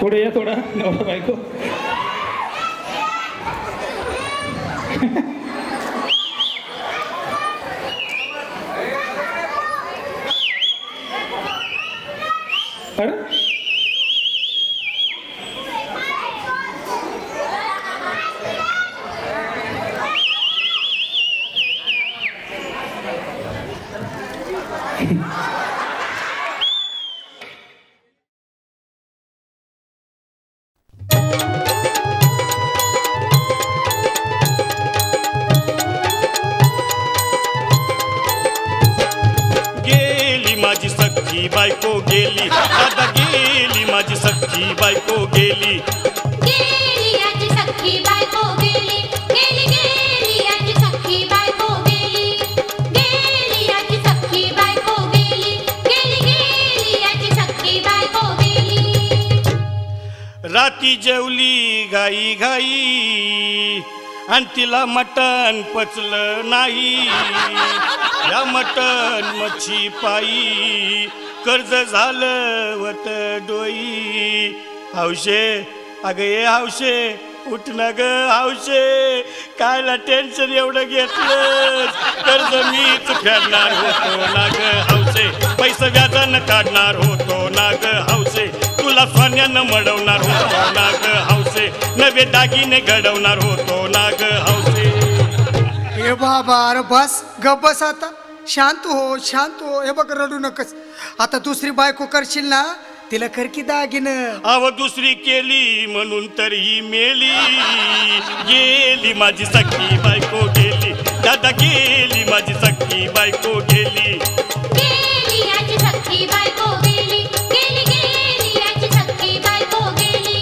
पुढे या थोडा नवरा बायको. अरे बायको गेली दादा गेली माझी सख्खी बायको गेली गेली आजी सख्खी बायको गेली गेली गेली आजी सख्खी बायको गेली गेली आजी सख्खी बायको गेली गेली गेली आजी सख्खी बायको गेली. राती जेवली घाई घाई आणि तिला मटण पचलं नाही. या मटण मच्छी पायी कर्ज झालं वत डोई. हौशे अगं ये हौशे उठ ना ग हौशे कायला टेन्शन एवढं घेतलं. कर्ज मीच फेडणार होतो ना ग हौशे पैसे व्याजानं काढणार होतो ना ग हौशे तुला सोन्यानं मडवणार होतो ना ग हौशे नवे दागिने घडवणार होतो ना ग हौशे. हे बाबा अरे बस गप बस आता शांत हो. हे बघ रडू नकस. आता दुसरी बायको करशील ना तिला कर की दागिनं. अव दुसरी केली म्हणून तर ही मेली. गेली माझी सख्खी बायको गेली दादा गेली माझी सख्खी बायको गेली. गेली आजी सख्खी बायको गेली गेली गेली आजी सख्खी बायको गेली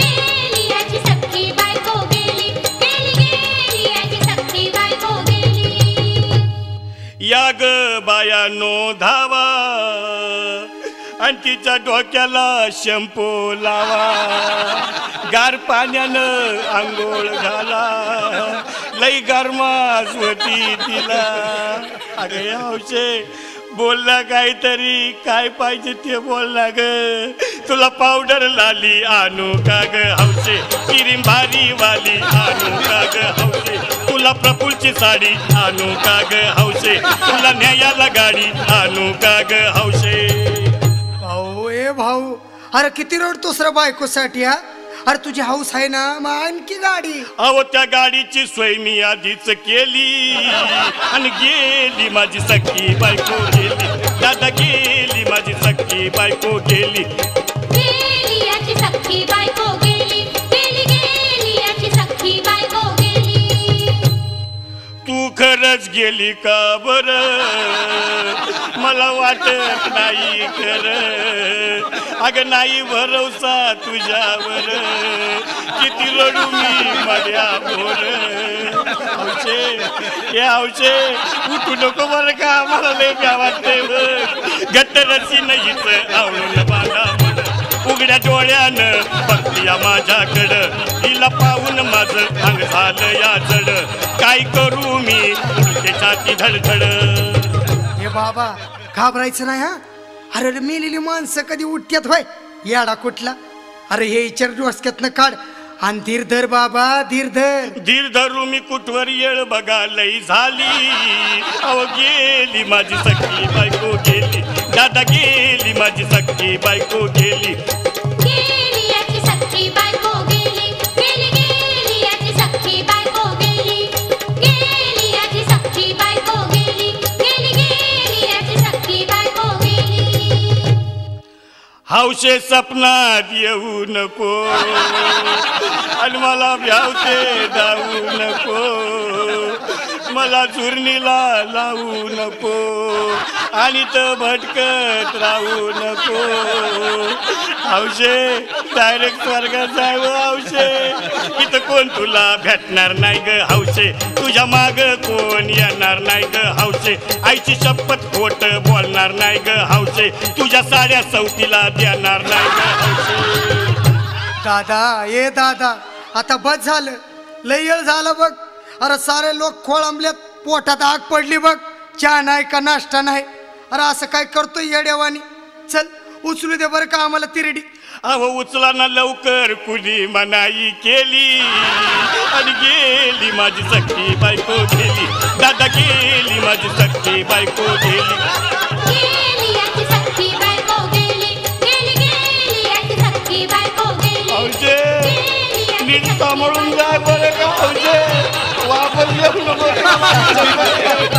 गेली आजी सख्खी बायको गेली गेली गेली आजी सख्खी बायको गेली. या ग बायानो धावा आणि तिच्या डोक्याला शॅम्पू लावा. गार पाण्यानं आंघोळ घाला लई गरमास होती तिला. अगं हौशे बोलला काहीतरी काय पाहिजे ते बोलला ग. तुला पावडर लाली आणू का ग हौशे क्रीम भारी वाली आणू का ग हौशे तुला प्रफुलची साडी आणू का ग हौशे तुला न्यायाला गाडी आणू का ग हौशे. भाऊ ए भाऊ अरे किती रडतोस रे बायकोसाठी. हा अरे तुझी हौस आहे ना मग आणखी गाडी. अहो त्या गाडीची सोय मी आधीच केली आणि गेली माझी सख्खी बायको गेली दादा गेली माझी सख्खी बायको गेली. गेली आजी सख्खी बायको गेली गेली गेली आजी सख्खी बायको गेली. तू खरंच गेली का बरं मला वाटत नाही खरं. अगं नाही भरोसा तुझ्यावर किती रडू मी माझ्या बोर. हौशे हे हौशे उठू नको बरं का मला लय प्या वाटते. घट्ट रसी नाहीच आवडून बांधा म्हण उघड्या डोळ्यानं बघती माझ्याकडं. हिला पाहून माझं अंग झालं या जड काय करू मी उडते ती धडधड. हे बाबा घाबरायचं नाही. हा अरे मेलेली माणसं कधी उठत्यात होय याडा कुठला. अरे हे इचार डोसक्यातनं काढ आणि धीर धर बाबा धीर धर. धीर धरू मी कुठवर येळ बघा लई झाली. अहो गेली माझी सख्खी बायको गेली दादा गेली माझी सख्खी बायको गेली. गेली आजी सख्खी बायको गेली गेली गेली आजी सख्खी बायको गेली गेली आजी सख्खी बायको गेली गेली गेली आजी सख्खी बायको गेली. हौशे सपनात येऊ नको आणि मला भ्यावते जाऊ नको. मला चुरणीला लावू नको आणि तर भटकत राहू नको. हौशे डायरेक्ट स्वर्गात जावं हौशे इथं कोण तुला भेटणार नाही ग हौशे तुझ्या माग कोण येणार नाही ग हौशे आईची शपथ खोट बोलणार नाही ग हौशे तुझ्या साड्या सवतीला देणार नाही ग हौशे. दादा ए दादा आता बस झालं लय येळ झालं बघ. अरे सारे लोक खोळंबल्यात पोटात आग पडली बघ. चहा नाही का नाश्ता नाही. अरे असं काय करतोय येड्यावानी. चल उचलू दे बरं का आम्हाला तिरडी. अहो उचला ना लवकर कुणी मनाई केली आणि गेली माझी सख्खी बायको गेली दादा गेली माझी सख्खी बायको गेली गेली याची सख्खी बायको गेली गेली गेली याची सख्खी बायको गेली अवजे गेली याची नीट सख्खी सांभाळून जाय बरं का अवजे वापर येऊ नको